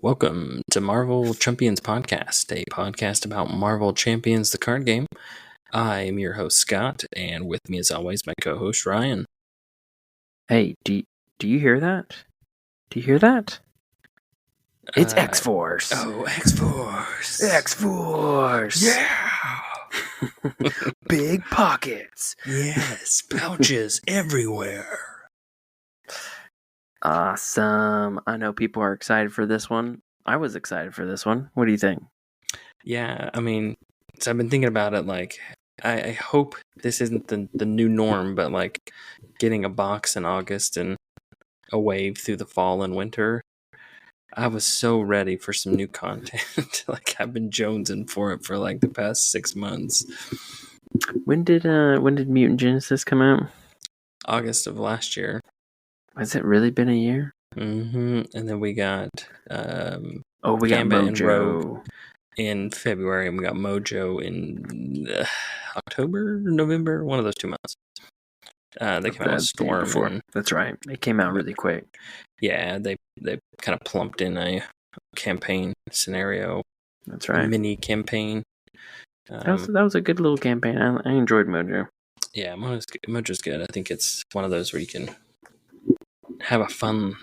Welcome to Marvel Champions Podcast, a podcast about Marvel Champions, the card game. I am your host, Scott, and with me, as always, my co-host, Ryan. Hey, do you hear that? Do you hear that? It's X-Force. Oh, X-Force. X-Force. Yeah. Big pockets. Yes, pouches everywhere. Awesome. I know people are excited for this one. I was excited for this one. What do you think? Yeah, I mean, so I've been thinking about it, like, I hope this isn't the new norm, but, like, getting a box in August and a wave through the fall and winter. I was so ready for some new content. Like, I've been jonesing for it for, like, the past 6 months. When did Mutant Genesis come out? August of last year. Has it really been a year? Mm-hmm. And then we got we got Gambit and Mojo Rogue in February, and we got Mojo in October, November, one of those 2 months. They came out with Storm before. That's right. It came out really quick. Yeah, they kind of plumped in a campaign scenario. That's right. Mini campaign. That was a good little campaign. I enjoyed Mojo. Yeah, Mojo's good. I think it's one of those where you can have a fun,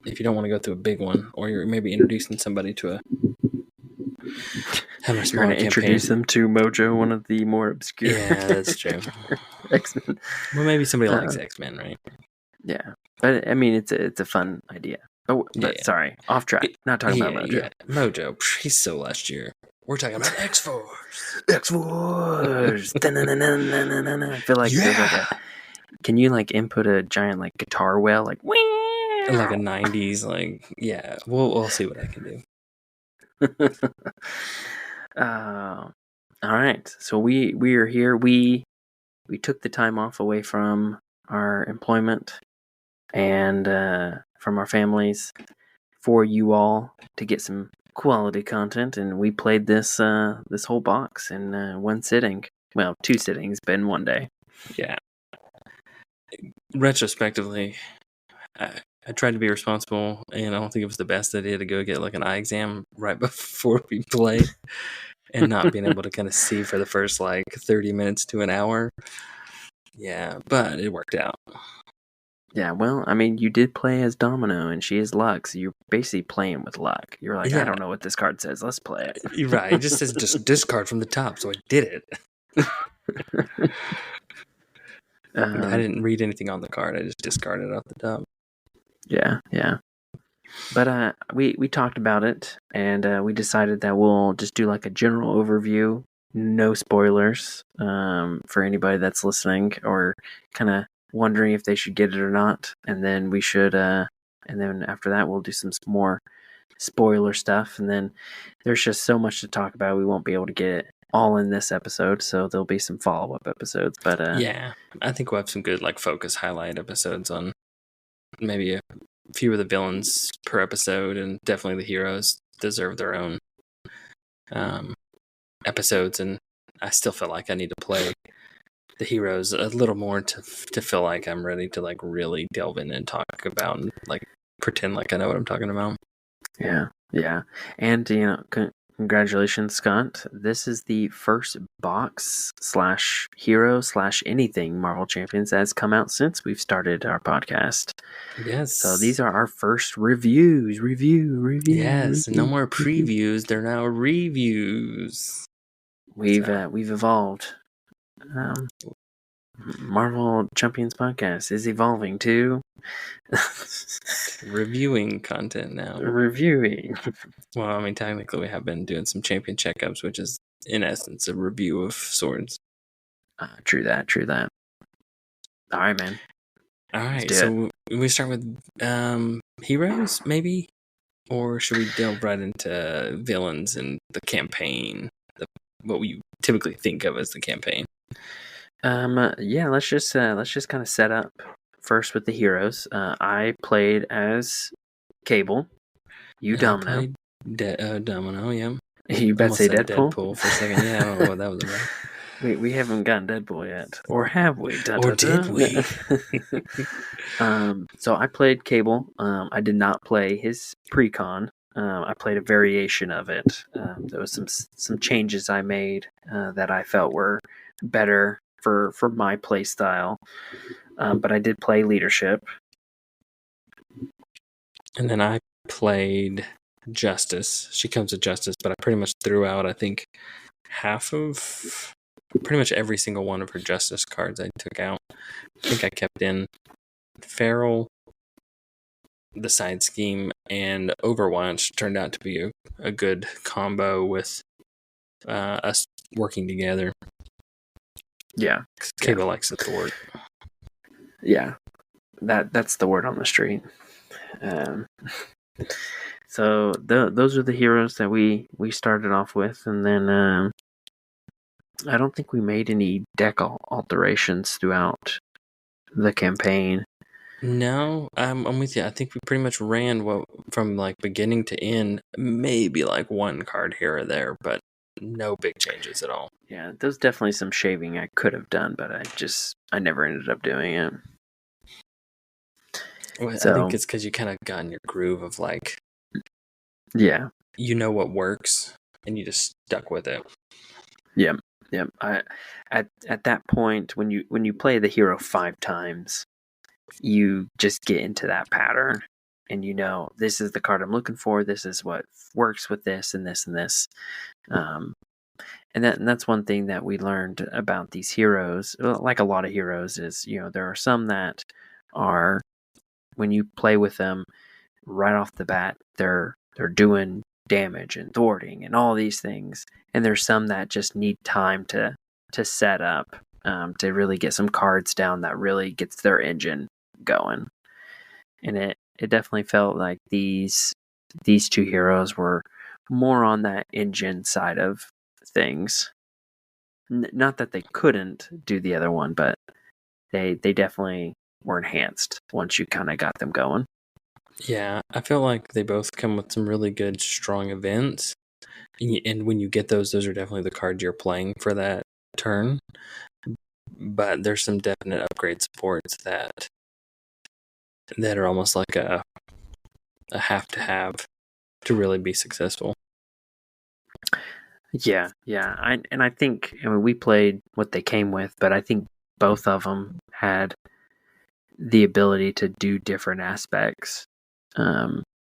if you don't want to go through a big one, or you're maybe introducing somebody to have a small campaign. Introduce them to Mojo, one of the more obscure. Yeah, that's true. X-Men. Well, maybe somebody likes X-Men, right? Yeah, but I mean, it's a fun idea. Oh, but sorry, off track. Not talking about Mojo. Yeah. Mojo, he's so last year. We're talking about X-Force. X-Force. I feel like there's like a. Can you like input a giant like guitar wail like? Like a 90s, like, yeah. We'll see what I can do. All right. So we are here. We took the time off away from our employment and from our families for you all to get some quality content, and we played this whole box in one sitting. Well, 2 sittings, but in one day. Yeah. Retrospectively, I tried to be responsible, and I don't think it was the best idea to go get like an eye exam right before we played, and not being able to kind of see for the first like 30 minutes to an hour. Yeah, but it worked out. Yeah, well, I mean, you did play as Domino, and she is Luck, so you're basically playing with luck. You're like, I don't know what this card says. Let's play it. You're right. It just says just discard from the top, so I did it. I didn't read anything on the card. I just discarded it off the top. Yeah. But we talked about it, and we decided that we'll just do like a general overview, no spoilers, for anybody that's listening or kind of wondering if they should get it or not. And then we should, and then after that we'll do some more spoiler stuff. And then there's just so much to talk about. We won't be able to get it all in this episode, so there'll be some follow-up episodes. But yeah, I think we'll have some good like focus highlight episodes on maybe a few of the villains per episode, and definitely the heroes deserve their own episodes. And I still feel like I need to play the heroes a little more to feel like I'm ready to like really delve in and talk about and like pretend like I know what I'm talking about. Yeah, and you know, congratulations, Scott. This is the first box / hero / anything Marvel Champions that has come out since we've started our podcast. Yes. So these are our first reviews. Yes, no more previews. They're now reviews. We've evolved. Marvel Champions Podcast is evolving to reviewing content now. Well, I mean, technically we have been doing some champion checkups, which is in essence a review of swords. True that. All right, man. All right, so we start with heroes, maybe? Or should we delve right into villains and the campaign? What we typically think of as the campaign. Yeah, let's just kind of set up first with the heroes. I played as Cable. You Domino. Domino, yeah. You better say Deadpool? Deadpool for a second. Yeah, I don't know what that was about. We haven't gotten Deadpool yet. Or have we? Did we? So I played Cable. I did not play his pre-con. I played a variation of it. There was some changes I made that I felt were better for my play style. But I did play leadership. And then I played Justice. She comes with Justice, but I pretty much threw out, I think, half of pretty much every single one of her Justice cards I took out. I think I kept in Feral, the side scheme, and Overwatch turned out to be a good combo with us working together. Yeah. Cable likes the Thwart. Yeah. That's the word on the street. So those are the heroes that we started off with, and then I don't think we made any deck alterations throughout the campaign. No, I'm with you. I think we pretty much ran from like beginning to end, maybe like one card here or there, but no big changes at all. Yeah, there's definitely some shaving I could have done, but I never ended up doing it. Well, So, I think it's because you kind of got in your groove of like, yeah, you know what works, and you just stuck with it. yeah. At that point, when you play the hero 5 times, you just get into that pattern, and you know this is the card I'm looking for. This is what works with this and this and this. And that's one thing that we learned about these heroes. Like a lot of heroes, is there are some that are, when you play with them right off the bat, they're doing damage and thwarting and all these things, and there's some that just need time to set up, to really get some cards down that really gets their engine going. And it definitely felt like these 2 heroes were more on that engine side of things. Not that they couldn't do the other one, but they definitely were enhanced once you kind of got them going. Yeah, I feel like they both come with some really good, strong events. And when you get those are definitely the cards you're playing for that turn. But there's some definite upgrade supports that are almost like a have to have to really be successful. Yeah. I think, we played what they came with, but I think both of them had the ability to do different aspects,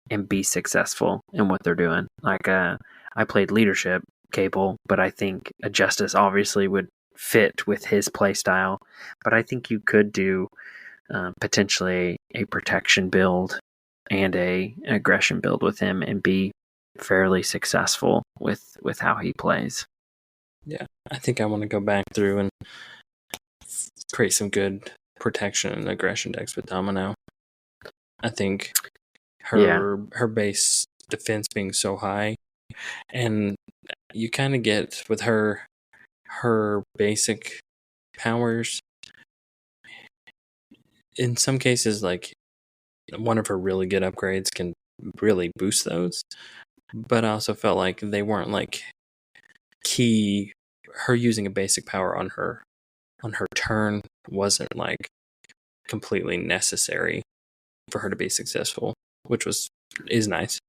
and be successful in what they're doing. Like, I played leadership Cable, but I think a Justice obviously would fit with his play style. But I think you could do potentially a protection build and an aggression build with him and be fairly successful with how he plays. Yeah, I think I want to go back through and create some good protection and aggression decks with Domino. I think her base defense being so high, and you kind of get with her basic powers. In some cases, like one of her really good upgrades can really boost those, but I also felt like they weren't like key. Her using a basic power on her turn wasn't like completely necessary for her to be successful, which is nice.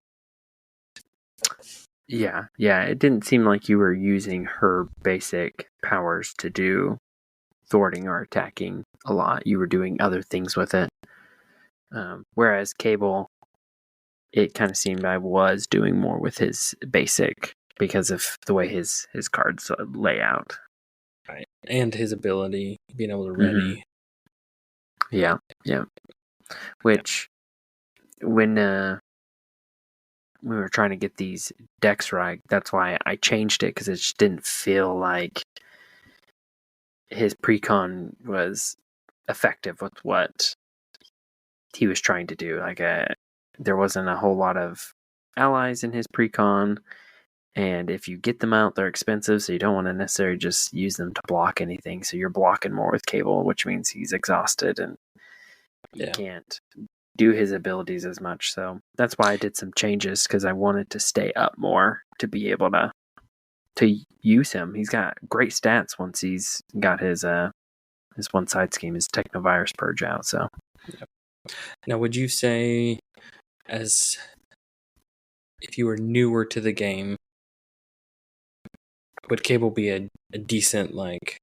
Yeah, it didn't seem like you were using her basic powers to do thwarting or attacking a lot. You were doing other things with it. Whereas Cable, it kind of seemed I was doing more with his basic because of the way his cards lay out. Right. And his ability, being able to ready. Mm-hmm. Yeah. Which, when we were trying to get these decks right, that's why I changed it, because it just didn't feel like his precon was effective with what he was trying to do. Like, there wasn't a whole lot of allies in his precon, and if you get them out, they're expensive, so you don't want to necessarily just use them to block anything. So you're blocking more with Cable, which means he's exhausted and you can't do his abilities as much. So that's why I did some changes, because I wanted to stay up more to be able to use him. He's got great stats once he's got his one side scheme, his Technovirus Purge out. So now, would you say, as if you were newer to the game, would Cable be a decent, like,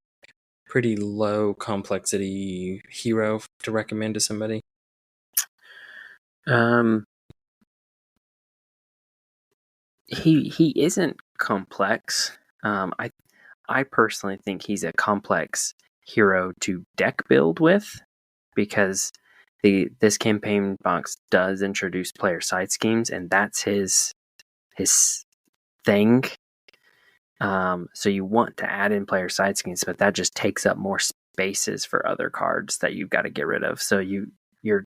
pretty low complexity hero to recommend to somebody? He isn't complex. I personally think he's a complex hero to deck build with, because this campaign box does introduce player side schemes, and that's his thing. So you want to add in player side schemes, but that just takes up more spaces for other cards that you've got to get rid of. So your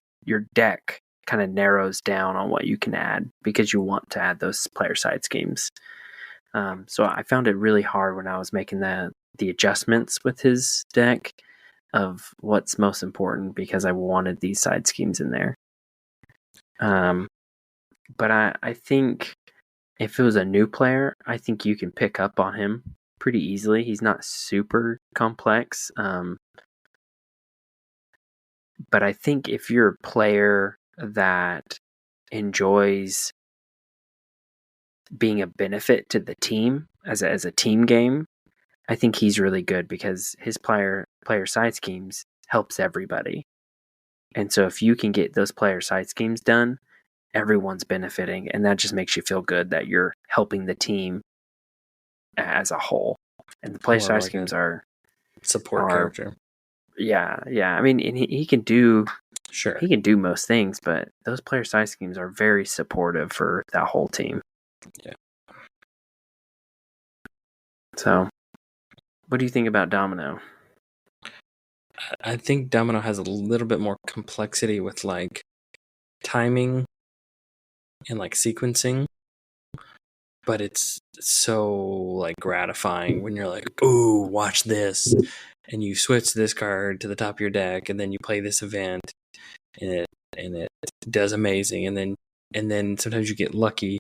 deck kind of narrows down on what you can add because you want to add those player side schemes. So I found it really hard when I was making the adjustments with his deck of what's most important, because I wanted these side schemes in there. But I think if it was a new player, I think you can pick up on him pretty easily. He's not super complex. But I think if you're a player that enjoys being a benefit to the team as a team game, I think he's really good because his player side schemes helps everybody. And so if you can get those player side schemes done, everyone's benefiting, and that just makes you feel good that you're helping the team as a whole. And the player side schemes are support character. Yeah. I mean, and he can do Sure. He can do most things, but those player side schemes are very supportive for that whole team. Yeah. So, what do you think about Domino? I think Domino has a little bit more complexity with, like, timing and, like, sequencing, but it's so, like, gratifying when you're like, ooh, watch this, and you switch this card to the top of your deck, and then you play this event, and it does amazing, and then sometimes you get lucky,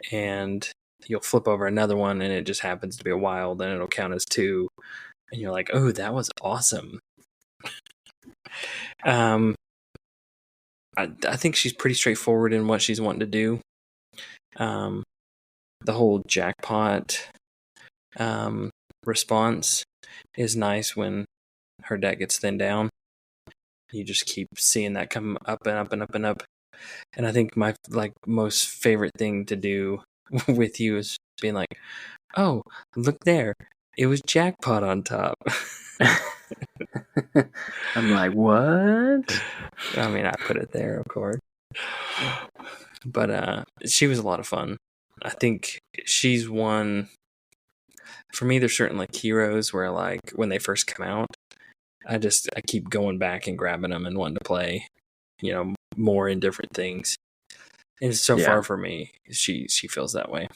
and you'll flip over another one, and it just happens to be a wild, and it'll count as 2, and you're like, oh, that was awesome. I think she's pretty straightforward in what she's wanting to do. The whole jackpot response is nice when her deck gets thinned down. You just keep seeing that come up and up and up and up. And I think my most favorite thing to do with you is being like, oh, look there. It was jackpot on top. I'm like, what? I mean, I put it there, of course. But she was a lot of fun. I think she's one. For me, there's certain, like, heroes where, like, when they first come out, I keep going back and grabbing them and wanting to play, more in different things. And so far for me, she feels that way.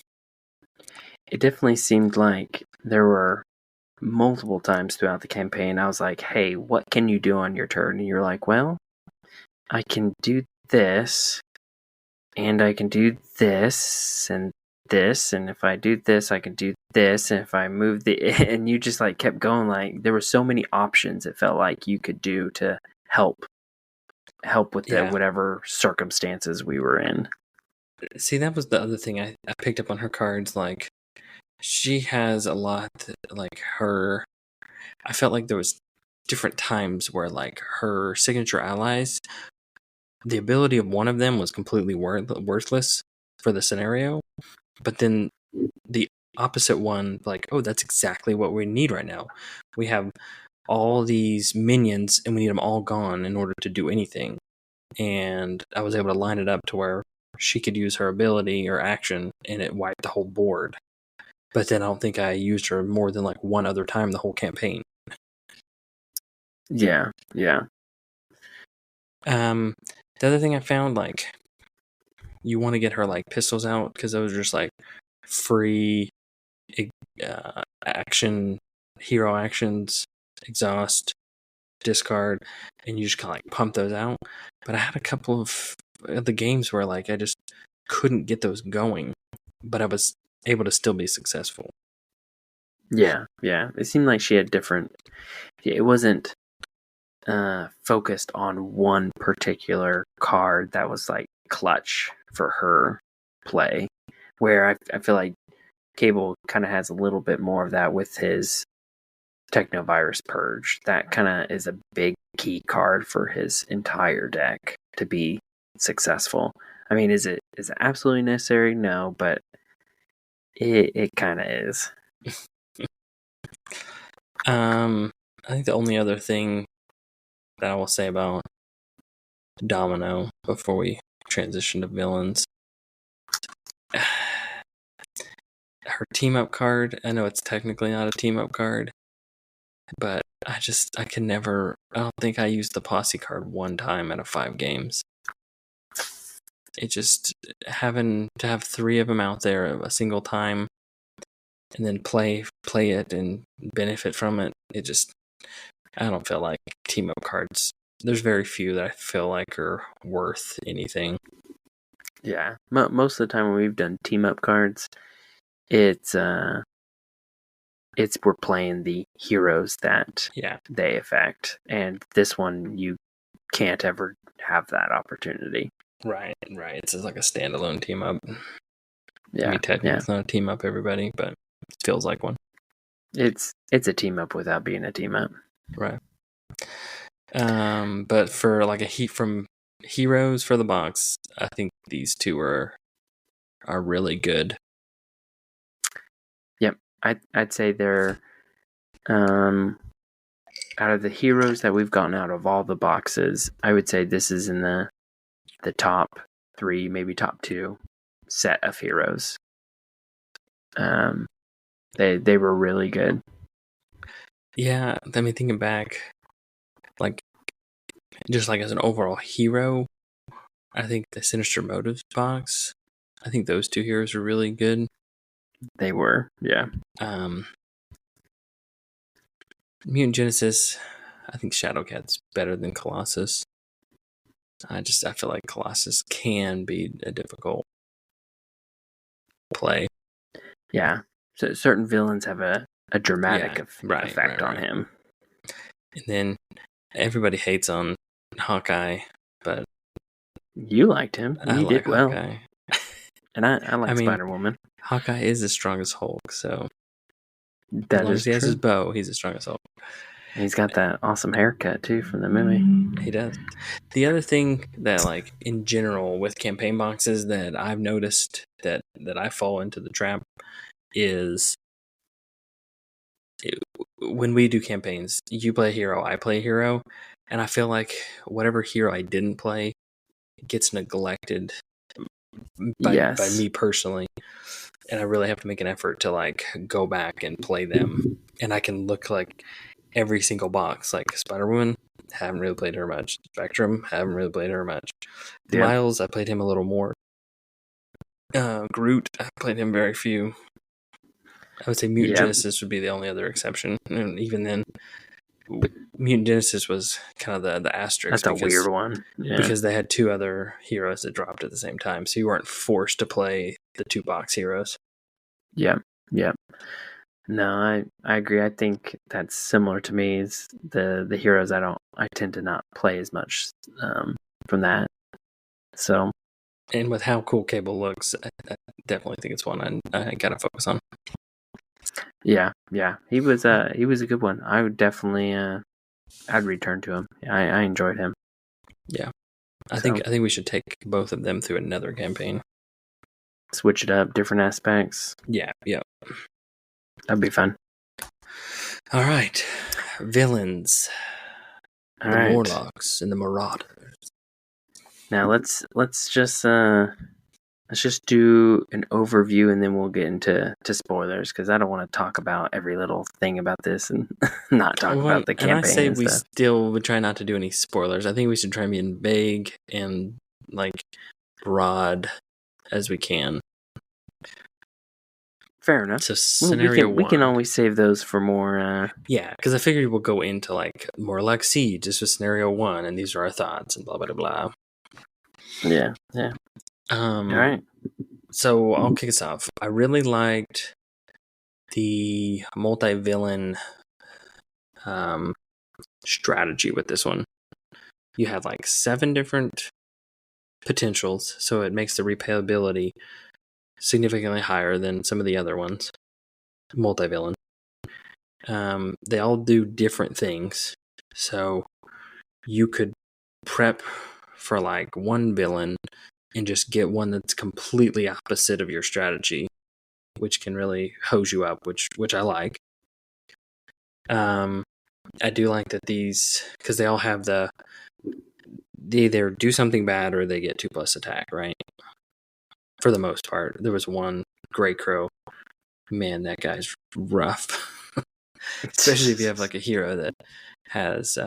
It definitely seemed like there were multiple times throughout the campaign I was like, hey, what can you do on your turn? And you're like, well, I can do this, and I can do this, and this, and if I do this, I can do this, and if I move and you just, like, kept going. Like, there were so many options it felt like you could do to help with the whatever circumstances we were in. See, that was the other thing I picked up on her cards. Like, she has a lot, like, her. I felt like there was different times where, like, her signature allies, the ability of one of them was completely worthless for the scenario, but then the opposite one, like, oh, that's exactly what we need right now. We have all these minions and we need them all gone in order to do anything. And I was able to line it up to where she could use her ability or action and it wiped the whole board. But then I don't think I used her more than, like, one other time the whole campaign. Yeah. The other thing I found, like, you want to get her, like, pistols out because those are just, like, free hero actions, exhaust, discard, and you just kind of, like, pump those out. But I had a couple of the games where, like, I just couldn't get those going, but I was able to still be successful. Yeah. It seemed like she had different. It wasn't focused on one particular card that was, like, clutch for her play. where I feel like Cable kind of has a little bit more of that with his Technovirus Purge. That kind of is a big key card for his entire deck to be successful. I mean, is it absolutely necessary? No, but it kind of is. I think the only other thing that I will say about Domino before we transition to villains, her team up card, I know it's technically not a team up card, but I can never, I don't think I used the Posse card one time out of 5 games. It just, having to have 3 of them out there a single time and then play it and benefit from it, I don't feel like team up cards. There's very few that I feel like are worth anything. Yeah, most of the time when we've done team up cards, it's we're playing the heroes that they affect, and this one you can't ever have that opportunity. Right. It's like a standalone team up. Yeah, I mean, technically it's not a team up, everybody, but it feels like one. It's a team up without being a team up. Right. But for like a heat from heroes for the box, I think these two are really good. Yep, I'd say they're out of the heroes that we've gotten out of all the boxes, I would say this is in the top 3, maybe top 2 set of heroes. They were really good. Yeah, I mean, thinking back, like, just like as an overall hero, I think the Sinister Motives box, I think those 2 heroes are really good. They were, yeah. Mutant Genesis, I think Shadowcat's better than Colossus. I feel like Colossus can be a difficult play. Yeah, so certain villains have a dramatic effect on him. And then everybody hates on Hawkeye, but you liked him. And he did well. Hawkeye. And I like Spider-Woman. Hawkeye is as strong as Hulk, so that as long is as he has true. his bow, he's as strong as Hulk. And he's got that awesome haircut too from the movie. He does. The other thing that, like, in general with campaign boxes that I've noticed that I fall into the trap is when we do campaigns, you play a hero, I play a hero, and I feel like whatever hero I didn't play gets neglected by me personally, and I really have to make an effort to like go back and play them. And I can look like every single box, like Spider-Woman, haven't really played her much. Spectrum, haven't really played her much. Yep. Miles, I played him a little more. Groot, I played him very few. I would say Mutant Genesis would be the only other exception, and even then, Mutant Genesis was kind of the asterisk. That's a weird one. Yeah. Because they had 2 other heroes that dropped at the same time, so you weren't forced to play the 2 box heroes. Yeah. No, I agree. I think that's similar to me. Is the heroes I tend to not play as much from that. So, and with how cool Cable looks, I definitely think it's one I gotta focus on. Yeah, he was a good one. I would definitely I'd return to him. I enjoyed him. Yeah, I think we should take both of them through another campaign. Switch it up, different aspects. Yeah. That'd be fun. All right, villains. All the Morlocks and the Marauders. Now let's just do an overview, and then we'll get into spoilers, because I don't want to talk about every little thing about this and not talk about the campaign. And I say we still would try not to do any spoilers. I think we should try and be as vague and like broad as we can. Fair enough. So scenario we can always save those for more. Yeah, because I figured we'll go into like more like Siege, just with scenario 1, and these are our thoughts and blah blah blah. Yeah. All right. So I'll kick us off. I really liked the multi-villain strategy with this one. You have like 7 different potentials, so it makes the replayability significantly higher than some of the other ones, multi-villain. They all do different things. So you could prep for like one villain and just get one that's completely opposite of your strategy, which can really hose you up, which I like. I do like that these, because they all have they either do something bad or they get 2+ attack, right? For the most part. There was one, Grey Crow. Man, that guy's rough. Especially if you have like a hero that has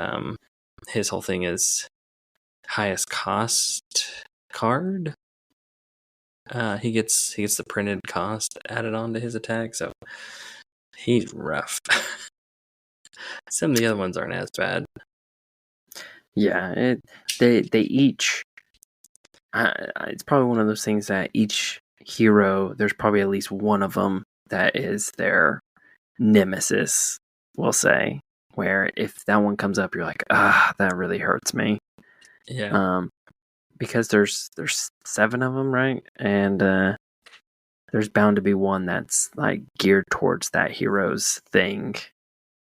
his whole thing is highest cost card. He gets the printed cost added on to his attack, so he's rough. Some of the other ones aren't as bad. Yeah, they each. It's probably one of those things that each hero, there's probably at least one of them that is their nemesis. We'll say, where if that one comes up, you're like, that really hurts me. Yeah. Because there's 7 of them, right? And there's bound to be one that's like geared towards that hero's thing.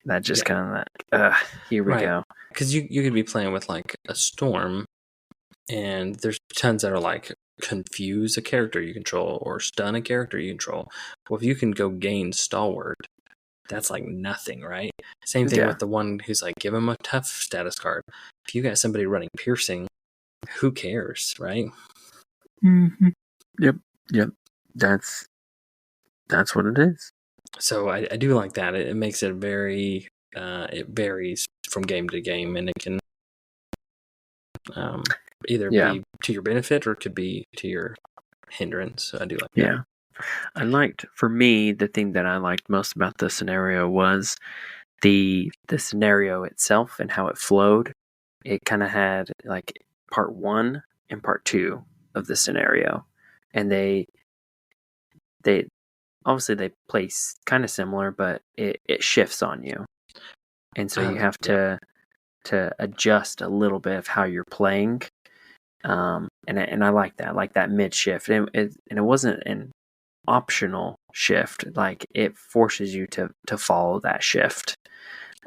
That just kind of here we go. Because you could be playing with like a storm, and there's tons that are like confuse a character you control or stun a character you control. Well, if you can go gain stalwart, that's like nothing, right? Same thing with the one who's like, give him a tough status card. If you got somebody running piercing, who cares, right? Mm-hmm. Yep. That's what it is. So I do like that. It makes it very. It varies from game to game, and it can either be to your benefit or it could be to your hindrance. So I do like that. For me, the thing that I liked most about the scenario was the scenario itself and how it flowed. It kind of had like part 1 and part 2 of the scenario, and they obviously they place kind of similar, but it shifts on you, and so you have to adjust a little bit of how you're playing. And I like that mid shift, and it wasn't an optional shift. Like it forces you to follow that shift.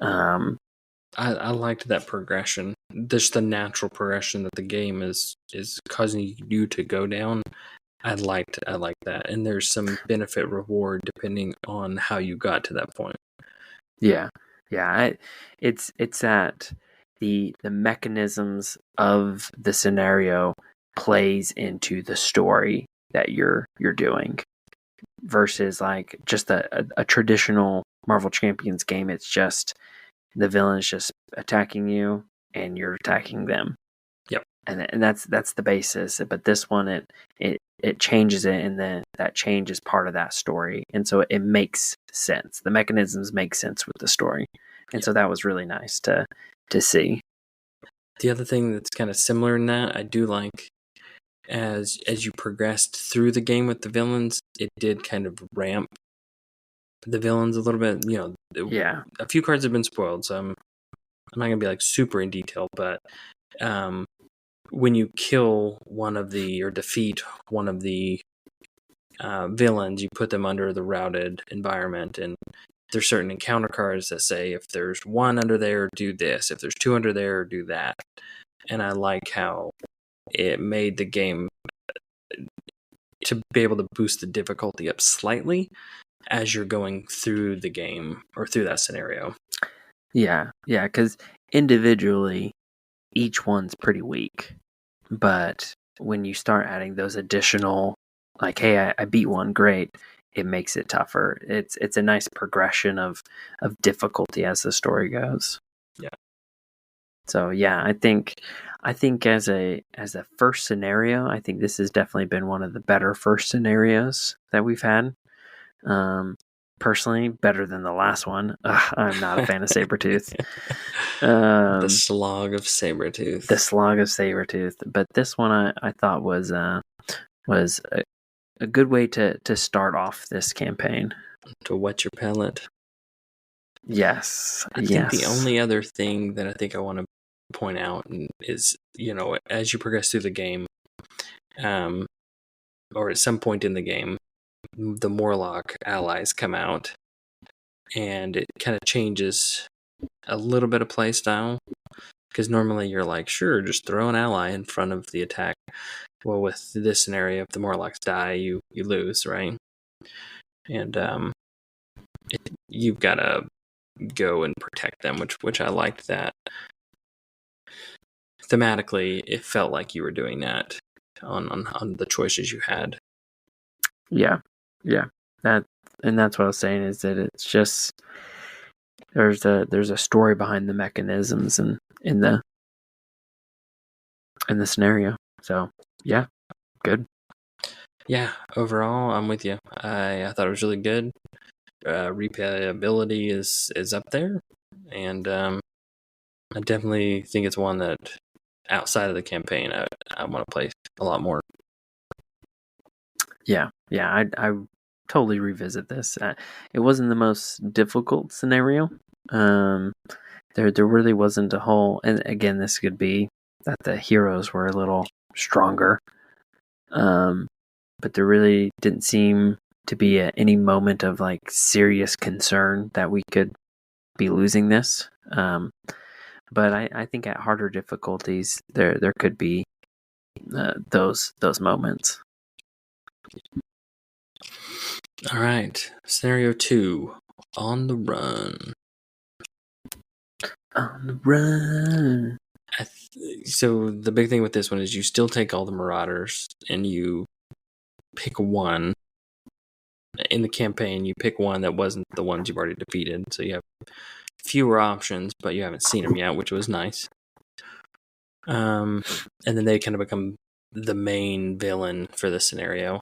I liked that progression. Just the natural progression that the game is causing you to go down. I liked that, and there's some benefit reward depending on how you got to that point. Yeah. It's that the mechanisms of the scenario plays into the story that you're doing, versus like just a traditional Marvel Champions game. It's just the villain's just attacking you and you're attacking them. Yep. And that's the basis. But this one it changes it, and then that change is part of that story, and so it makes sense. The mechanisms make sense with the story, and so that was really nice to see. The other thing that's kind of similar in that, I do like, as you progressed through the game with the villains, it did kind of ramp the villains a little bit. You know, a few cards have been spoiled, so I'm not gonna be like super in detail, but when you kill one of the, or defeat one of the villains, you put them under the routed environment, and there's certain encounter cards that say if there's 1 under there, do this. If there's 2 under there, do that. And I like how it made the game to be able to boost the difficulty up slightly as you're going through the game or through that scenario. Yeah, because individually, each one's pretty weak. But when you start adding those additional, like, hey, I beat one, great, it makes it tougher. It's a nice progression of difficulty as the story goes. Yeah. So yeah, I think as a first scenario, I think this has definitely been one of the better first scenarios that we've had. Personally, better than the last one. I'm not a fan of Sabretooth. The slog of Sabretooth. But this one I thought was a good way to start off this campaign. To whet your palate. Yes. I think the only other thing that I think I want to point out is, you know, as you progress through the game, or at some point in the game, the Morlock allies come out, and it kind of changes a little bit of play style. Because normally you're like, sure, just throw an ally in front of the attack. Well, with this scenario, if the Morlocks die, you lose, right? And you've got to go and protect them, which I liked that. Thematically, it felt like you were doing that on the choices you had. Yeah. That's what I was saying, is that it's just there's a story behind the mechanisms and in the scenario. So yeah, good. Yeah, overall, I'm with you. I thought it was really good. Replayability is up there, and I definitely think it's one that outside of the campaign I want to play a lot more. Yeah, I totally revisit this. It wasn't the most difficult scenario. There really wasn't a whole, and again, this could be that the heroes were a little stronger. But there really didn't seem to be any moment of like serious concern that we could be losing this. But I think at harder difficulties, there could be those moments. All right, scenario 2, on the run. On the run. So the big thing with this one is you still take all the Marauders and you pick one. In the campaign, you pick one that wasn't the ones you've already defeated, so you have fewer options, but you haven't seen them yet, which was nice. And then they kind of become the main villain for the scenario.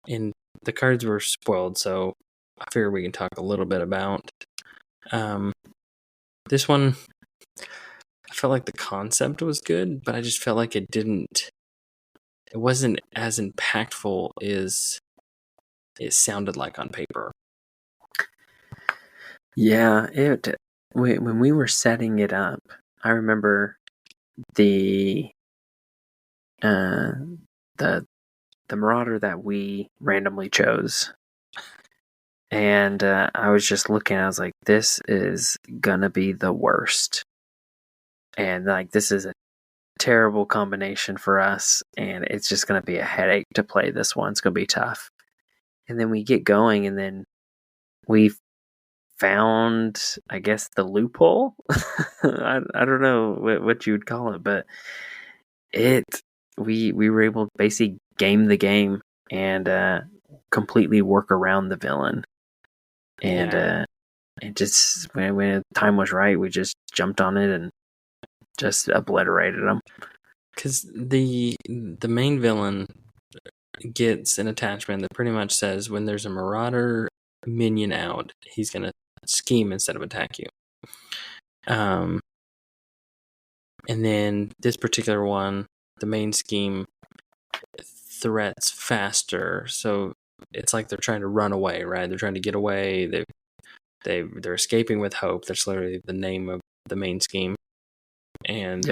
And the cards were spoiled, so I figure we can talk a little bit about. This one, I felt like the concept was good, but I just felt like it wasn't as impactful as it sounded like on paper. Yeah, when we were setting it up, I remember the Marauder that we randomly chose, and I was just looking. I was like, "This is gonna be the worst," and like this is a terrible combination for us, and it's just gonna be a headache to play this one. It's gonna be tough. And then we get going, and then we found, I guess, the loophole. I don't know what you would call it, but we were able to basically game the game and completely work around the villain. And it just when the time was right, we just jumped on it and just obliterated them. Because the main villain gets an attachment that pretty much says when there's a Marauder minion out, he's gonna scheme instead of attack you. And then this particular one, the main scheme threats faster, so it's like they're trying to run away, right? They're trying to get away. They're escaping with hope. That's literally the name of the main scheme, and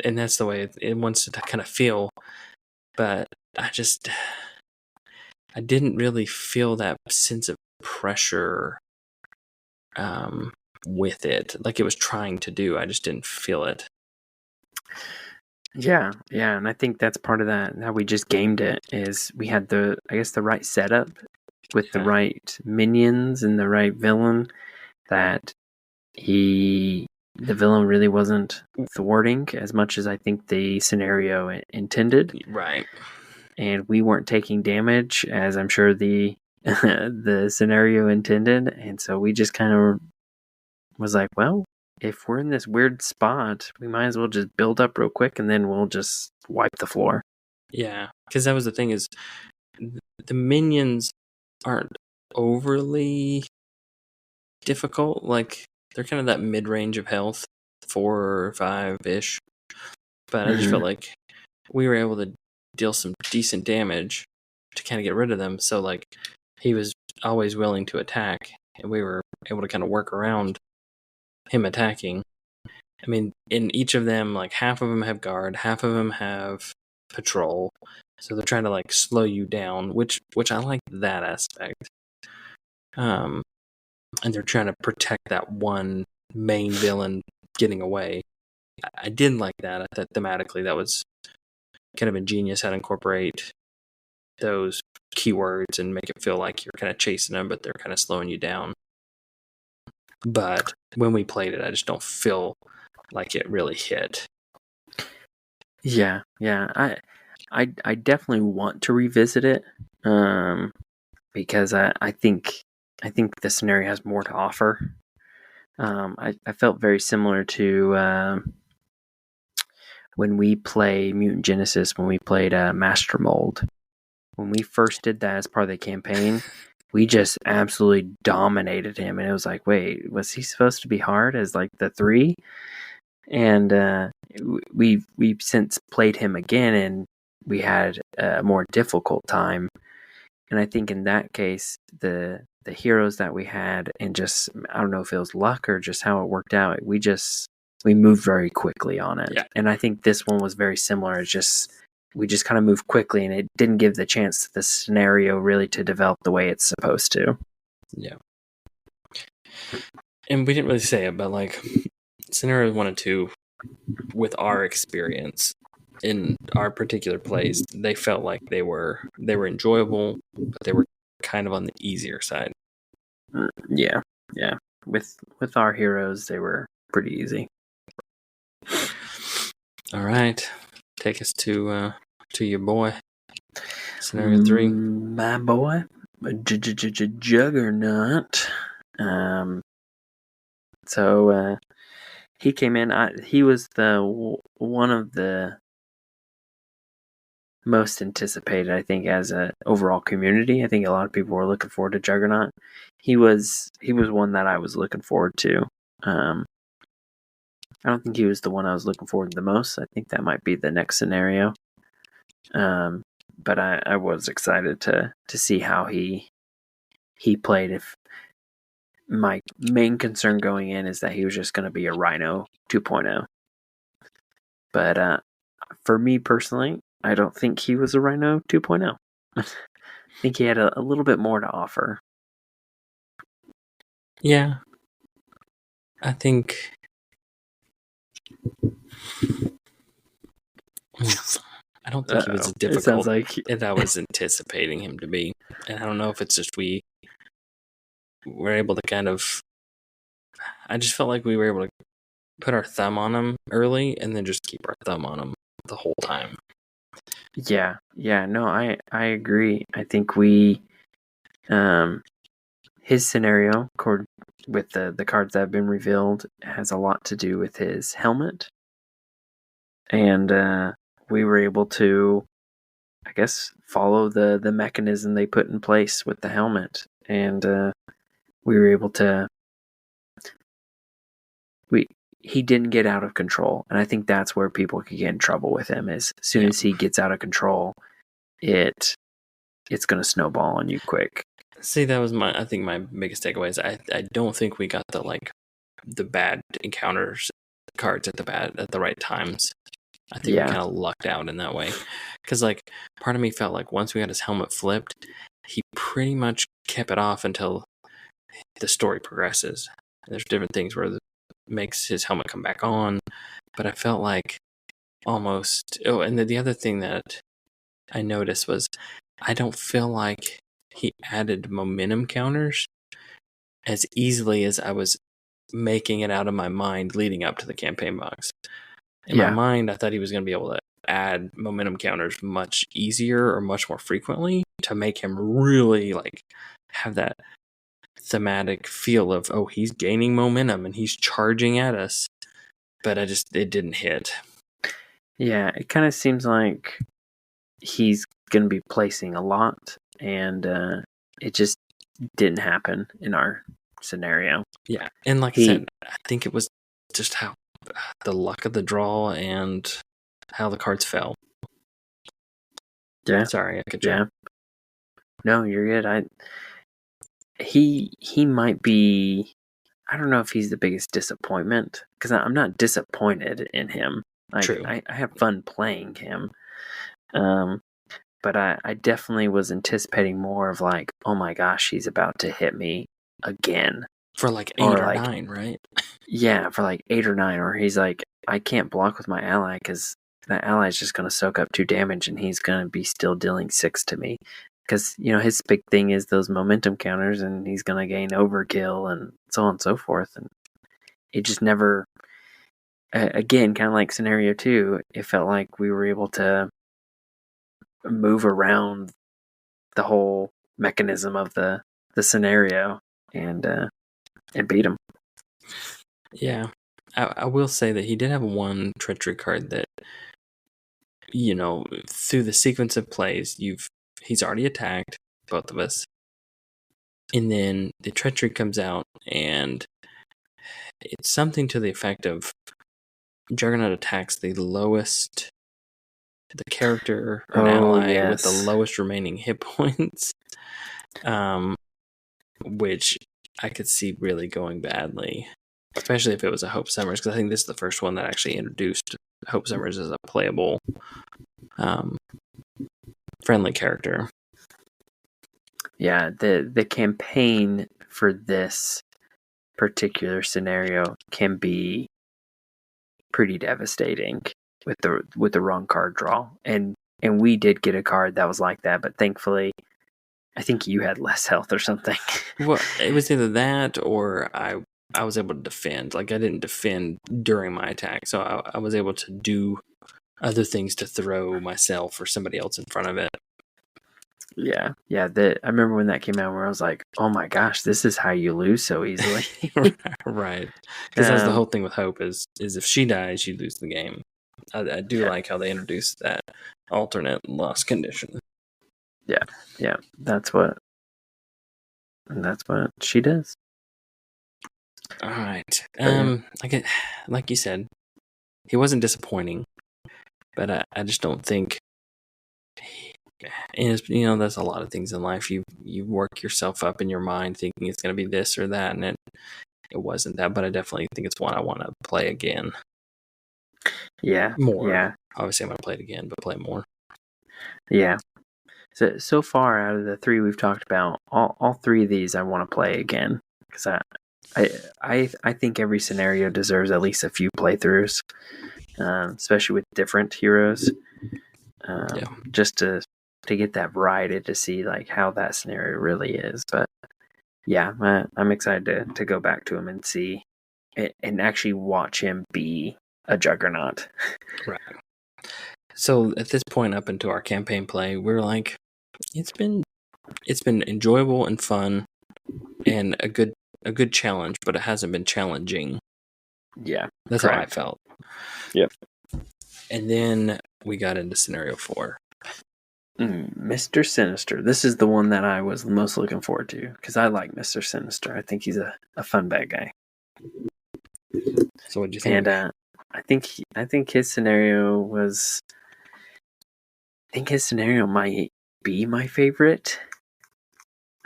that's the way it wants to kind of feel. But I didn't really feel that sense of pressure with it, like it was trying to do. I just didn't feel it. Yeah, and I think that's part of that. How we just gamed it is we had the right setup with the right minions and the right villain that the villain really wasn't thwarting as much as I think the scenario intended. Right. And we weren't taking damage as I'm sure the the scenario intended, and so we just kind of was like, well, if we're in this weird spot, we might as well just build up real quick and then we'll just wipe the floor. Yeah, because that was the thing, is the minions aren't overly difficult. Like, they're kind of that mid-range of health, 4 or 5-ish. But I just felt like we were able to deal some decent damage to kind of get rid of them. So, like, he was always willing to attack, and we were able to kind of work around him attacking. I mean, in each of them, like, half of them have guard, half of them have patrol, So they're trying to like slow you down, which I like that aspect. And they're trying to protect that one main villain getting away. I did like that. I thought thematically that was kind of ingenious how to incorporate those keywords and make it feel like you're kind of chasing them, but they're kind of slowing you down. But when we played it, I just don't feel like it really hit. Yeah. I definitely want to revisit it, because I think the scenario has more to offer. I felt very similar to when we play Mutant Genesis, when we played Master Mold. When we first did that as part of the campaign, we just absolutely dominated him, and it was like, wait, was he supposed to be hard as like the 3? And we've since played him again, and we had a more difficult time. And I think in that case, the heroes that we had, and just, I don't know if it was luck or just how it worked out, we moved very quickly on it. Yeah. And I think this one was very similar. It's just, we just kind of moved quickly, and it didn't give the chance to the scenario really to develop the way it's supposed to. Yeah. And we didn't really say it, but like scenario 1 and 2, with our experience in our particular plays, they felt like they were enjoyable, but they were kind of on the easier side. Yeah. With our heroes, they were pretty easy. All right, take us to your boy, scenario 3. My boy, Juggernaut. So he came in. He was one of the most anticipated, I think, as a overall community. I think a lot of people were looking forward to Juggernaut. He was one that I was looking forward to. I don't think he was the one I was looking forward to the most. I think that might be the next scenario. But I was excited to see how he played. If my main concern going in is that he was just going to be a Rhino 2.0. But for me personally, I don't think he was a Rhino 2.0. I think he had a little bit more to offer. Yeah, I think I don't think he was as difficult as I was anticipating him to be. And I don't know if it's just we were able to kind of, I just felt like we were able to put our thumb on him early and then just keep our thumb on him the whole time. Yeah, no, I agree. I think we, his scenario with the cards that have been revealed has a lot to do with his helmet. And we were able to, I guess, follow the mechanism they put in place with the helmet. And we were able to, he didn't get out of control. And I think that's where people could get in trouble with him, is as soon as he gets out of control, it's going to snowball on you quick. See, that was I think my biggest takeaway is I don't think we got the bad encounters cards at the right times. I think we kind of lucked out in that way. Because part of me felt like once we got his helmet flipped, he pretty much kept it off until the story progresses. There's different things where it makes his helmet come back on, but I felt like almost. Oh, and the other thing that I noticed was I don't feel like he added momentum counters as easily as I was making it out of my mind leading up to the campaign box. In my mind, I thought he was going to be able to add momentum counters much easier or much more frequently to make him really have that thematic feel of, oh, he's gaining momentum and he's charging at us. But it didn't hit. Yeah, it kind of seems like he's going to be placing a lot, and it just didn't happen in our scenario. Yeah, and I said, I think it was just how the luck of the draw and how the cards fell. Yeah. Sorry, I could jump. No, you're good. He might be, I don't know if he's the biggest disappointment, because I'm not disappointed in him. True. I have fun playing him. but I definitely was anticipating more of like, oh my gosh, he's about to hit me again. For like 8 Or or like, 9, right? yeah, for like 8 or 9, or he's like, I can't block with my ally because that ally is just going to soak up 2 damage and he's going to be still dealing 6 to me. Because, you know, his big thing is those momentum counters and he's going to gain overkill and so on and so forth. And it just never, again, kind of like scenario 2, it felt like we were able to move around the whole mechanism of the scenario and beat him. Yeah. I will say that he did have one treachery card that, you know, through the sequence of plays, he's already attacked both of us. And then the treachery comes out, and it's something to the effect of Juggernaut attacks the character or an ally with the lowest remaining hit points, which I could see really going badly, especially if it was a Hope Summers, because I think this is the first one that actually introduced Hope Summers as a playable friendly character. Yeah, the campaign for this particular scenario can be pretty devastating with the wrong card draw. And we did get a card that was like that, but thankfully I think you had less health or something. Well, it was either that or I was able to defend. Like, I didn't defend during my attack, so I was able to do other things to throw myself or somebody else in front of it. Yeah. I remember when that came out where I was like, oh my gosh, this is how you lose so easily. Right. Because that's the whole thing with Hope is if she dies, you lose the game. I do like how they introduced that alternate loss condition. Yeah. That's what she does. All right. Like you said, he wasn't disappointing, but I just don't think. And you know, there's a lot of things in life. You work yourself up in your mind thinking it's going to be this or that, and it wasn't that. But I definitely think it's one I want to play again. Yeah. More. Yeah. Obviously, I'm going to play it again, but play more. Yeah. So far out of the 3 we've talked about, all 3 of these I want to play again because I think every scenario deserves at least a few playthroughs, especially with different heroes. Just to get that variety to see like how that scenario really is. But yeah, I'm excited to go back to him and see and actually watch him be a juggernaut. Right. So at this point up into our campaign play, we're like, it's been enjoyable and fun and a good challenge, but it hasn't been challenging. Yeah. That's correct. how I felt. Yep. And then we got into scenario 4. Mr. Sinister. This is the one that I was most looking forward to because I like Mr. Sinister. I think he's a fun bad guy. So what do you think? And I think his scenario was. I think his scenario might be my favorite.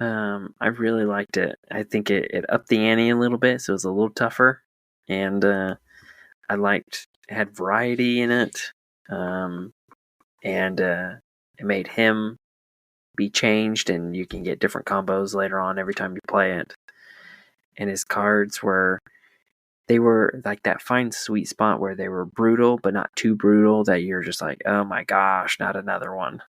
I really liked it. I think it upped the ante a little bit, so it was a little tougher, and I liked it had variety in it, and it made him be changed, and you can get different combos later on every time you play it. And his cards were like that fine sweet spot where they were brutal, but not too brutal that you're just like, oh my gosh, not another one.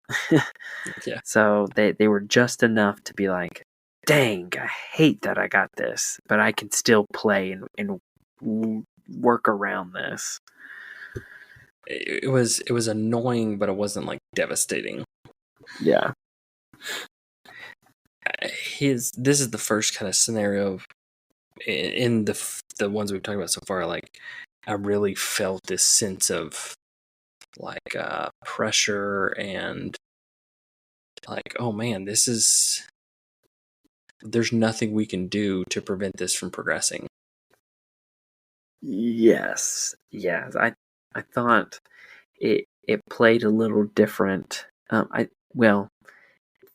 Yeah. So they were just enough to be like, dang, I hate that I got this, but I can still play and work around this. It was annoying, but it wasn't like devastating. Yeah. This is the first kind of scenario in the ones we've talked about so far. Like, I really felt this sense of like pressure and like, oh man, there's nothing we can do to prevent this from progressing. Yes. I thought it played a little different.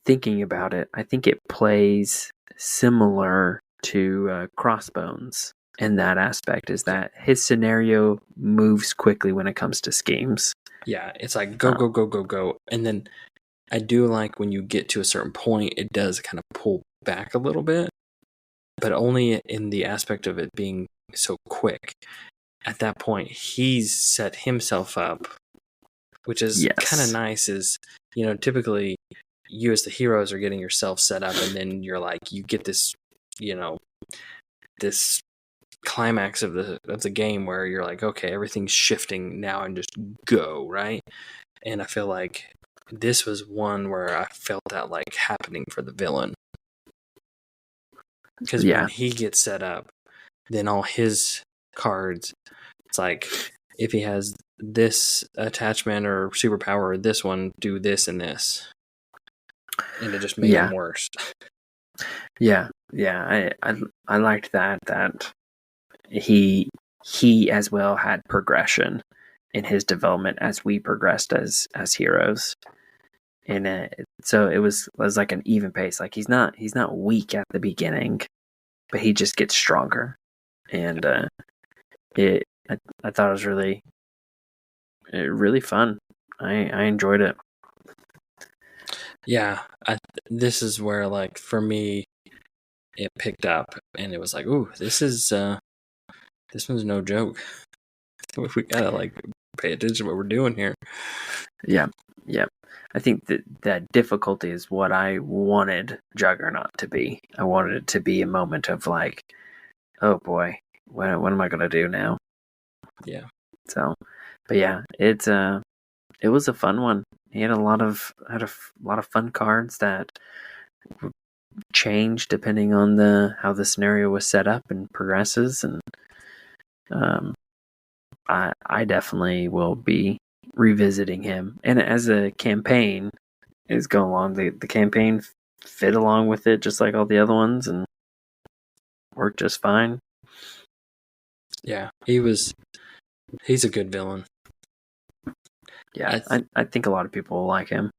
Thinking about it, I think it plays similar to Crossbones in that aspect. Is that his scenario moves quickly when it comes to schemes? Yeah, it's like go, and then I do like when you get to a certain point, it does kind of pull back a little bit, but only in the aspect of it being so quick. At that point, he's set himself up, which is kind of Yes. nice. Is, typically you as the heroes are getting yourself set up, and then you're like, you get this, this climax of the game where you're like, okay, everything's shifting now, and just go, right? And I feel like this was one where I felt that like happening for the villain, because when Yeah. he gets set up, then all his cards, it's like, if he has this attachment or superpower, or this one, do this and this, and it just made him worse. Yeah. I liked that he as well had progression in his development as we progressed as heroes. And so it was like an even pace. Like he's not weak at the beginning, but he just gets stronger. And I thought it was really fun. I enjoyed it. Yeah, this is where, like, for me, it picked up, and it was like, ooh, this one's no joke. We gotta like pay attention to what we're doing here. Yeah. I think that difficulty is what I wanted Juggernaut to be. I wanted it to be a moment of like, oh boy, what am I gonna do now? Yeah. So, but yeah, it was a fun one. He had a lot of fun cards that would change depending on how the scenario was set up and progresses. And I definitely will be revisiting him. And as a campaign is going along, the campaign fit along with it just like all the other ones and worked just fine. Yeah, he's a good villain. Yeah, I think a lot of people will like him.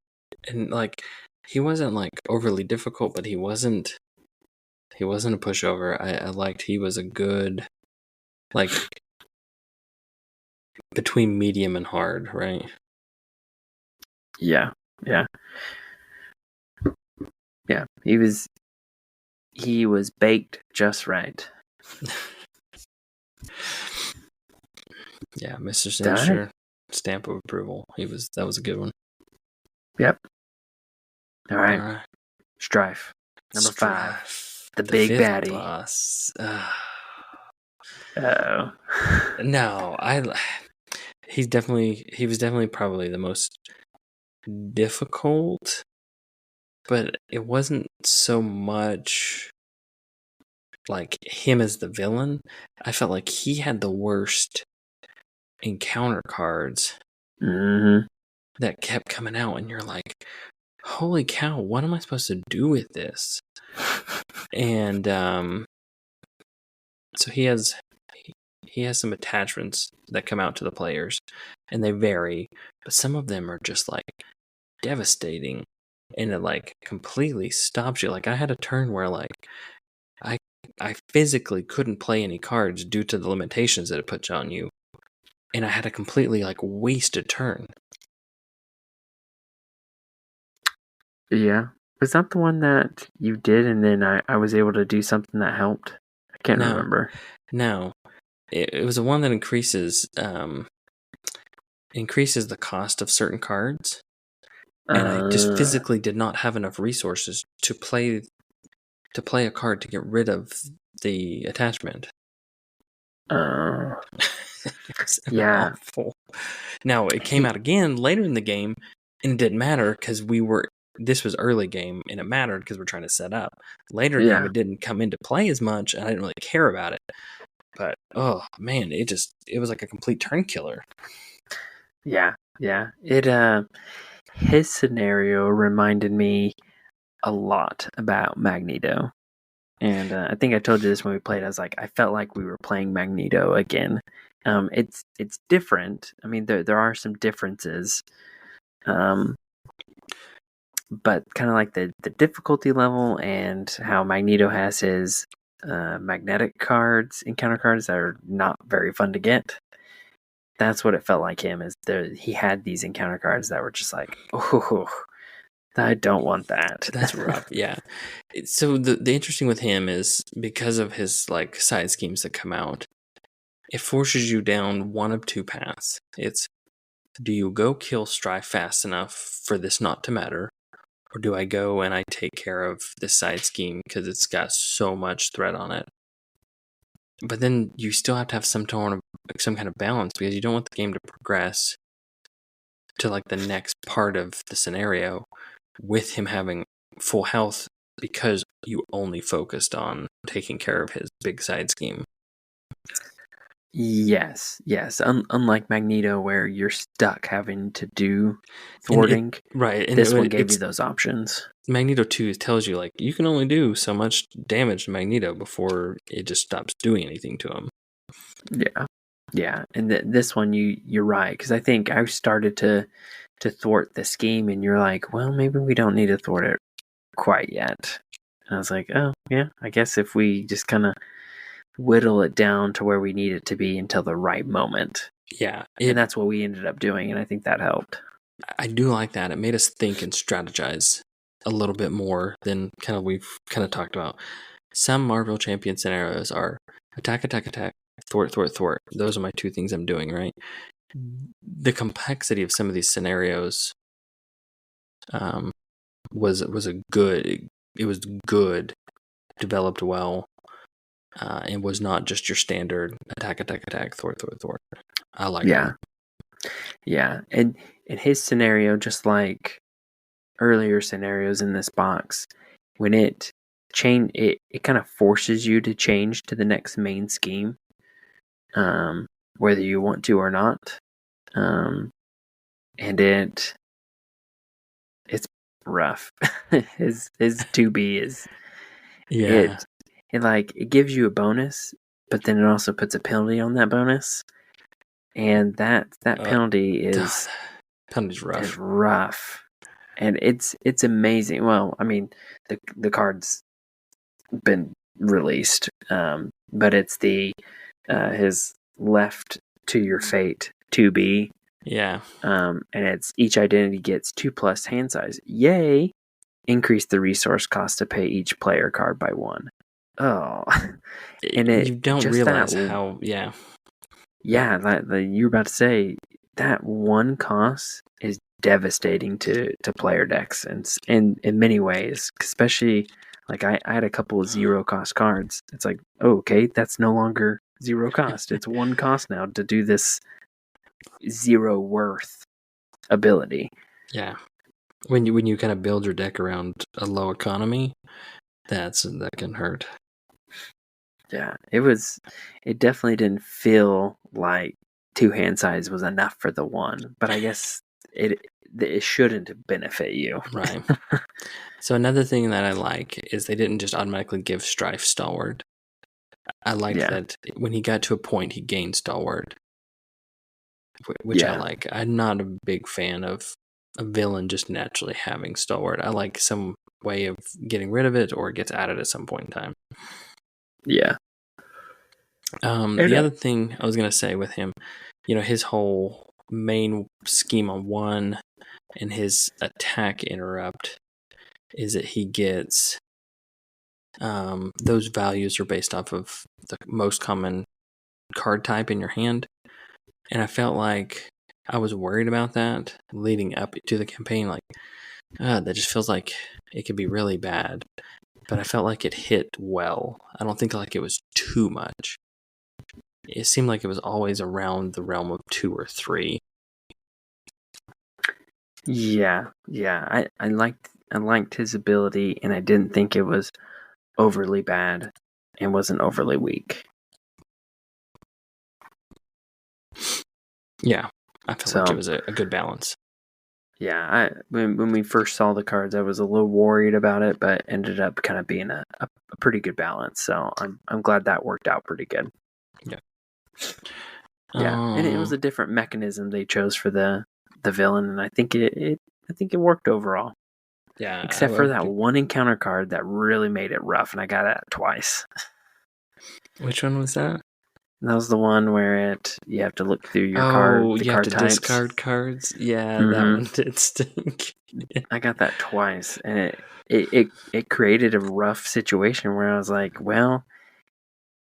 And like, he wasn't like overly difficult, but he wasn't a pushover. I liked he was a good, like, between medium and hard, right? Yeah. He was baked just right. Yeah, Mr. Sinister, stamp of approval. That was a good one. Yep. All right. Strife. Number 5. The big baddie. Boss. Oh. No, he was definitely probably the most difficult, but it wasn't so much like him as the villain. I felt like he had the worst encounter cards that kept coming out, and you're like, holy cow, what am I supposed to do with this? And so he has some attachments that come out to the players, and they vary, but some of them are just like devastating, and it like completely stops you. Like, I had a turn where like I physically couldn't play any cards due to the limitations that it puts on you, and I had a completely like wasted turn. Yeah. Was that the one that you did and then I was able to do something that helped? I can't remember. No. It was a one that increases the cost of certain cards. And I just physically did not have enough resources to play a card to get rid of the attachment. Yeah. Awful. Now, it came out again later in the game, and it didn't matter because this was early game, and it mattered because we're trying to set up. Later game, it didn't come into play as much, and I didn't really care about it. But, oh, man, it was like a complete turn killer. Yeah. His scenario reminded me a lot about Magneto. And I think I told you this when we played. I was like, I felt like we were playing Magneto again. It's different. I mean, there are some differences. But kind of like the difficulty level and how Magneto has his magnetic cards, encounter cards that are not very fun to get. That's what it felt like him, is he had these encounter cards that were just like, oh, I don't want that. That's rough. Yeah. So the interesting with him is because of his like side schemes that come out, it forces you down one of two paths. It's, do you go kill Strife fast enough for this not to matter? Or do I go and I take care of this side scheme because it's got so much threat on it? But then you still have to have some kind of balance, because you don't want the game to progress to like the next part of the scenario with him having full health because you only focused on taking care of his big side scheme. Yes. Unlike Magneto, where you're stuck having to do thwarting, right. And this one gave you those options. Magneto 2 tells you, like, you can only do so much damage to Magneto before it just stops doing anything to him. Yeah. And this one, you're right, because I think I started to thwart the scheme, and you're like, well, maybe we don't need to thwart it quite yet. And I was like, oh, yeah, I guess if we just kind of whittle it down to where we need it to be until the right moment. Yeah. And that's what we ended up doing, and I think that helped. I do like that. It made us think and strategize a little bit more than we've talked about. Some Marvel Champion scenarios are attack, thwart. Those are my two things I'm doing, right? The complexity of some of these scenarios was good, developed well, and was not just your standard attack, thwart. I like that. Yeah, and his scenario, just like earlier scenarios in this box, when it change, it kind of forces you to change to the next main scheme, whether you want to or not, and it's rough. his 2B is it gives you a bonus, but then it also puts a penalty on that bonus, and that penalty is rough. Is rough, and it's amazing. Well, I mean, the card's been released, but it's the his left to your fate 2B. Yeah. And it's each identity gets 2+ hand size. Yay! Increase the resource cost to pay each player card by 1. Oh, and you don't realize how. Yeah. Yeah, like you were about to say, that one cost is devastating to player decks, and in many ways, especially like I had a couple of 0 cost cards. It's like, oh, okay, that's no longer 0 cost. It's 1 cost now to do this 0 worth ability. Yeah, when you kind of build your deck around a low economy, that can hurt. Yeah, it definitely didn't feel like 2 hand size was enough for the 1, but I guess it shouldn't benefit you. Right. So another thing that I like is they didn't just automatically give Strife Stalwart. I like that when he got to a point, he gained Stalwart, which I like. I'm not a big fan of a villain just naturally having Stalwart. I like some way of getting rid of it, or it gets added at some point in time. Yeah. The other thing I was going to say with him, his whole main scheme on 1 and his attack interrupt is that he gets those values are based off of the most common card type in your hand. And I felt like I was worried about that leading up to the campaign. Like, that just feels like it could be really bad. But I felt like it hit well. I don't think like it was too much. It seemed like it was always around the realm of 2 or 3. Yeah. I liked his ability, and I didn't think it was overly bad and wasn't overly weak. Yeah, I felt like it was a good balance. Yeah, when we first saw the cards, I was a little worried about it, but ended up kind of being a pretty good balance. So I'm glad that worked out pretty good. Yeah. Yeah, and it was a different mechanism they chose for the villain, and I think it worked overall. Yeah, except for that one encounter card that really made it rough, and I got that twice. Which one was that? That was the one where you have to look through your Oh, the you have card to types. discard cards? Yeah, that one did stink. I got that twice, and it created a rough situation where I was like, well,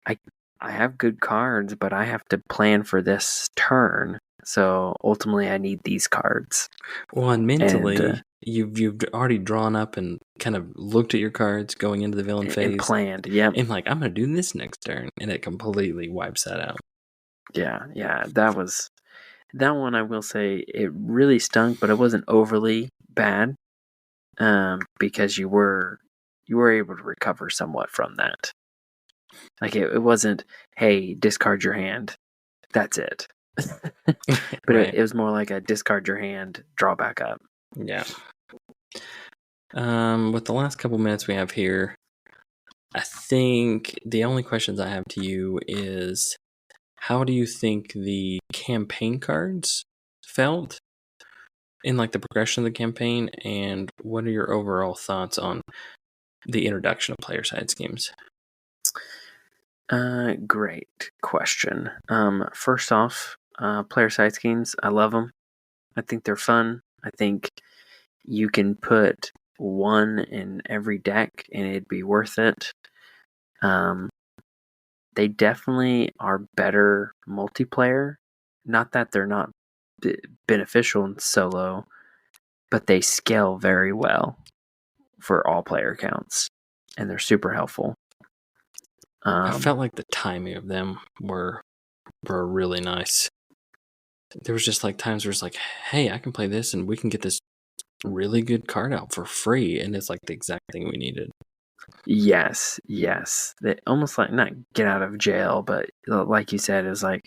I have good cards, but I have to plan for this turn. So ultimately, I need these cards. Well, and mentally, you've already drawn up and kind of looked at your cards going into the villain phase and planned. Yep. And like, I'm gonna do this next turn, and it completely wipes that out. Yeah. That one. I will say it really stunk, but it wasn't overly bad. Because you were able to recover somewhat from that. Like it wasn't, hey, discard your hand. That's it. But Right. it was more like a discard your hand, draw back up. Yeah. With the last couple minutes we have here, I think the only questions I have to you is, how do you think the campaign cards felt in like the progression of the campaign, and what are your overall thoughts on the introduction of player side schemes? Great question. First off, player side schemes, I love them. I think they're fun. I think you can put one in every deck and it'd be worth it. They definitely are better multiplayer. Not that they're not beneficial in solo, but they scale very well for all player counts, and they're super helpful. I felt like the timing of them were really nice. There was just like times where it's like, hey, I can play this and we can get this really good card out for free, and it's like the exact thing we needed. Yes. They almost like not get out of jail, but like you said, it was like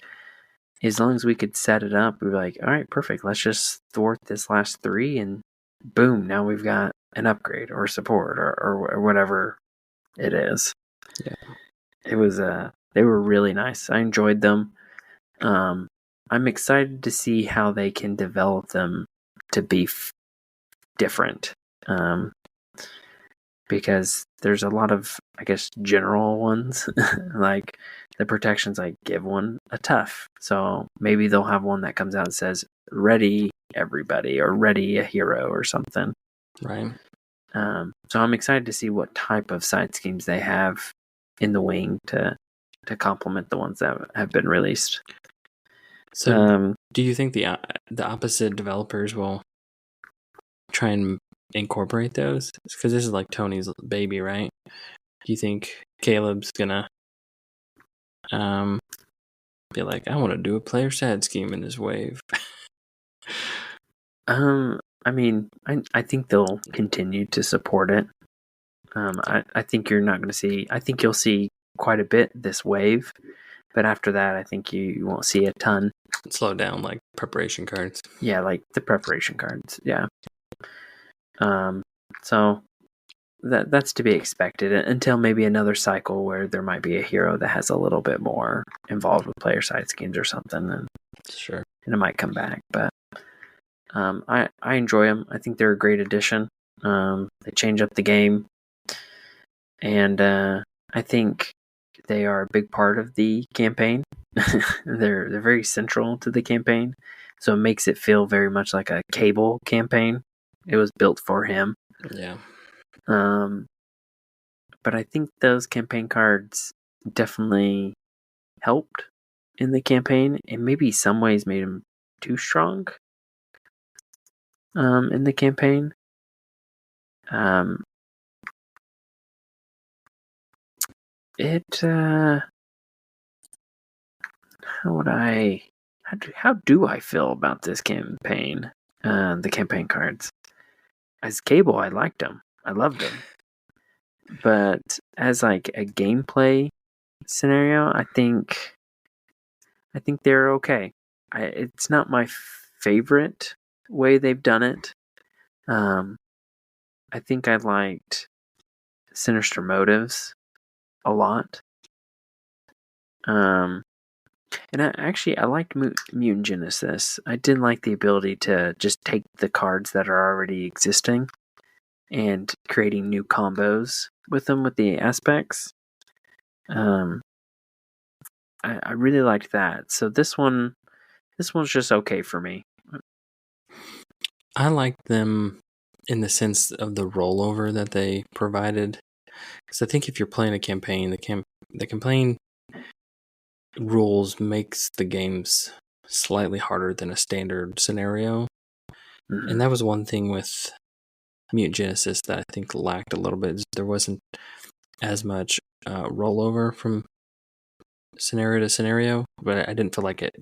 as long as we could set it up, we were like, all right, perfect. Let's just thwart this last 3, and boom, now we've got an upgrade or support or whatever it is. Yeah. It was they were really nice. I enjoyed them. I'm excited to see how they can develop them to be different. Because there's a lot of, I guess, general ones. Like the protections I give one a tough. So maybe they'll have one that comes out and says, ready everybody, or ready a hero or something. Right. So I'm excited to see what type of side schemes they have in the wing to complement the ones that have been released. So do you think the opposite developers will try and incorporate those? Because this is like Tony's baby, right? Do you think Caleb's gonna be like, I want to do a player side scheme in this wave? I mean, I think they'll continue to support it. I think you're not going to see. I think you'll see quite a bit this wave, but after that, I think you won't see a ton. Slow down, like preparation cards. Yeah, like the preparation cards. Yeah. So that's to be expected until maybe another cycle where there might be a hero that has a little bit more involved with player side schemes or something, and Sure. and it might come back. But I enjoy them. I think they're a great addition. They change up the game, and I think they are a big part of the campaign. They're very central to the campaign, so it makes it feel very much like a Cable campaign. It was built for him. Yeah. But I think those campaign cards definitely helped in the campaign, and maybe some ways made him too strong. In the campaign. How do I feel about this campaign? The campaign cards. As Cable, I liked them. I loved them. But as like a gameplay scenario, I think they're okay. It's not my favorite way they've done it. I think I liked Sinister Motives a lot. And I liked Mutant Genesis. I did like the ability to just take the cards that are already existing and creating new combos with them with the aspects. I really liked that. So this one's just okay for me. I like them in the sense of the rollover that they provided. Because I think if you're playing a campaign, the campaign rules makes the games slightly harder than a standard scenario. Mm-hmm. And that was one thing with Mute Genesis that I think lacked a little bit. There wasn't as much rollover from scenario to scenario, but I didn't feel like it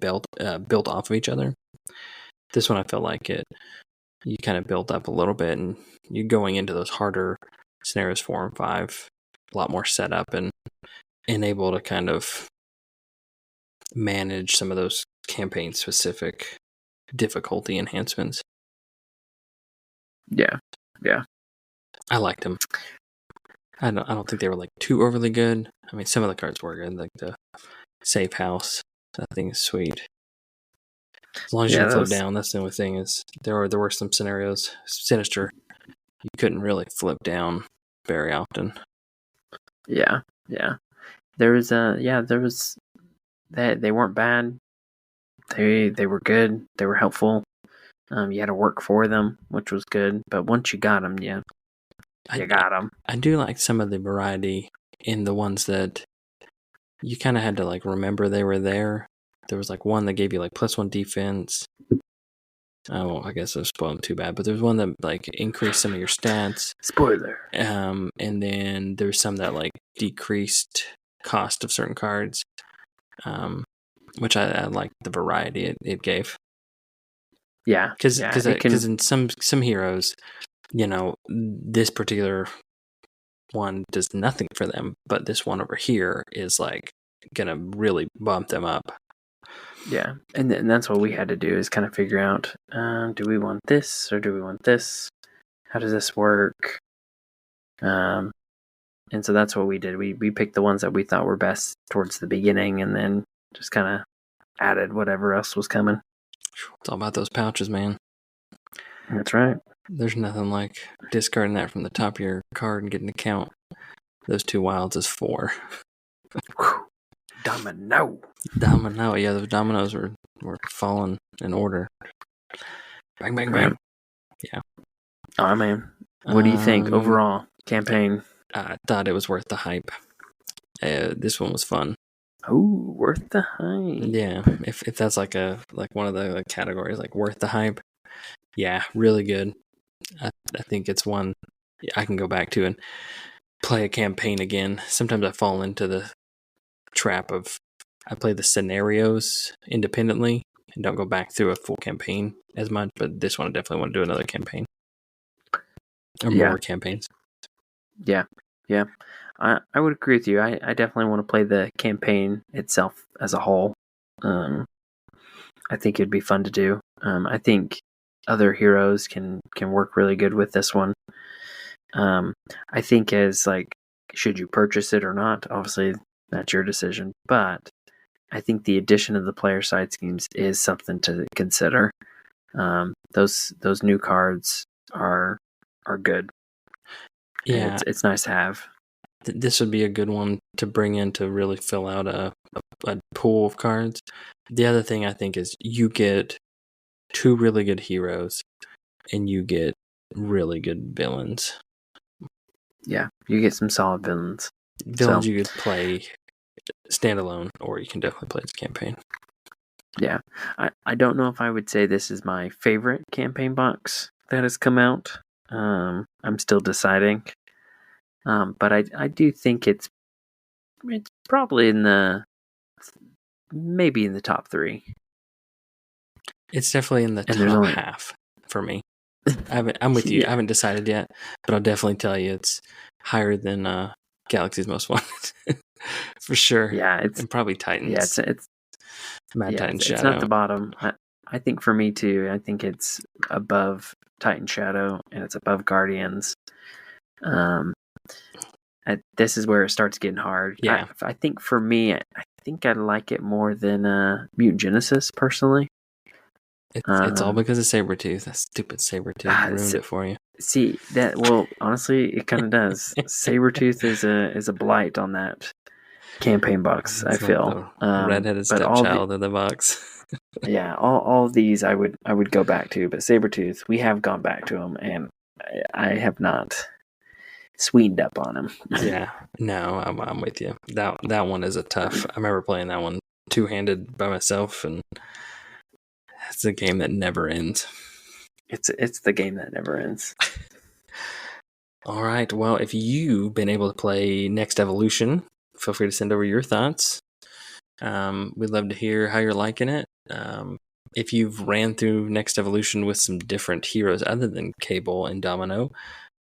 built off of each other. This one I felt like you kind of built up a little bit, and you going into those harder scenarios 4 and 5 a lot more set up and able to kind of manage some of those campaign specific difficulty enhancements. Yeah. I liked them. I don't think they were like too overly good. I mean, some of the cards were good, like the safe house. That thing is sweet. As long as you can flip down, that's the only thing. Is there were some scenarios, Sinister, you couldn't really flip down very often. Yeah. There was they weren't bad. They were good. They were helpful. You had to work for them, which was good. But once you got them, you got them. I do like some of the variety in the ones that you kind of had to like remember they were there. There was like one that gave you like +1 defense. Oh, I guess I spoiled them too bad, but there's one that like increased some of your stats. Spoiler. And then there's some that like decreased cost of certain cards, which I like the variety it gave. Yeah, because in some heroes, this particular one does nothing for them, but this one over here is like gonna really bump them up. Yeah, and that's what we had to do, is kind of figure out, do we want this or do we want this? How does this work? And so that's what we did. We picked the ones that we thought were best towards the beginning, and then just kind of added whatever else was coming. It's all about those pouches, man. That's right. There's nothing like discarding that from the top of your card and getting to count those 2 wilds as 4. Domino. Yeah, those dominoes were falling in order. Bang, bang, bang. Yeah. Oh, man. What do you think overall campaign? I thought it was worth the hype. This one was fun. Oh, worth the hype. Yeah, if that's like one of the categories, like worth the hype. Yeah, really good. I think it's one I can go back to and play a campaign again. Sometimes I fall into the trap of I play the scenarios independently and don't go back through a full campaign as much, but this one I definitely want to do another campaign. Or more campaigns. Yeah. I would agree with you. I definitely want to play the campaign itself as a whole. I think it'd be fun to do. I think other heroes can work really good with this one. I think as like, should you purchase it or not? Obviously, that's your decision. But I think the addition of the player side schemes is something to consider. Those new cards are good. Yeah, it's nice to have. This would be a good one to bring in to really fill out a pool of cards. The other thing I think is you get 2 really good heroes and you get really good villains. Yeah, you get some solid villains. Villains you could play standalone, or you can definitely play as a campaign. Yeah, I don't know if I would say this is my favorite campaign box that has come out. I'm still deciding. But I do think it's probably maybe in the top 3. It's definitely in the top half for me. I'm with you. Yeah. I haven't decided yet, but I'll definitely tell you it's higher than Galaxy's Most Wanted for sure. Yeah, and probably Titans. Yeah, it's Mad Titan Shadow. It's not the bottom. I think for me too. I think it's above Titan Shadow and it's above Guardians. This is where it starts getting hard. Yeah, I think for me, I think I like it more than Mutant Genesis personally. It's all because of Sabretooth. That stupid Sabretooth ruined it for you. See that? Well, honestly, it kind of does. Sabretooth is a blight on that. campaign box. I It's like feel, the redheaded but all the stepchild of the box. yeah, all of these I would go back to, but Sabretooth, we have gone back to him, and I have not sweetened up on him. Yeah, no, I'm with you. That one is a tough. I remember playing that one two-handed by myself, and it's a game that never ends. It's the game that never ends. All right. Well, if you've been able to play NeXt Evolution, feel free to send over your thoughts. We'd love to hear how you're liking it. If you've ran through NeXt Evolution with some different heroes other than Cable and Domino,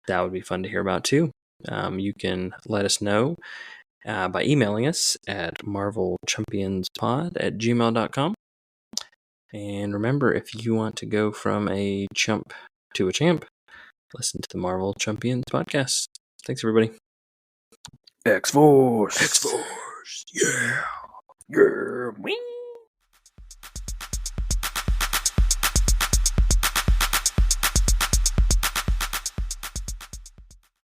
that would be fun to hear about too. You can let us know by emailing us at marvelchampionspod@gmail.com. And remember, if you want to go from a chump to a champ, listen to the Marvel Champions podcast. Thanks, everybody. X-Force. X-Force. Yeah. Yeah.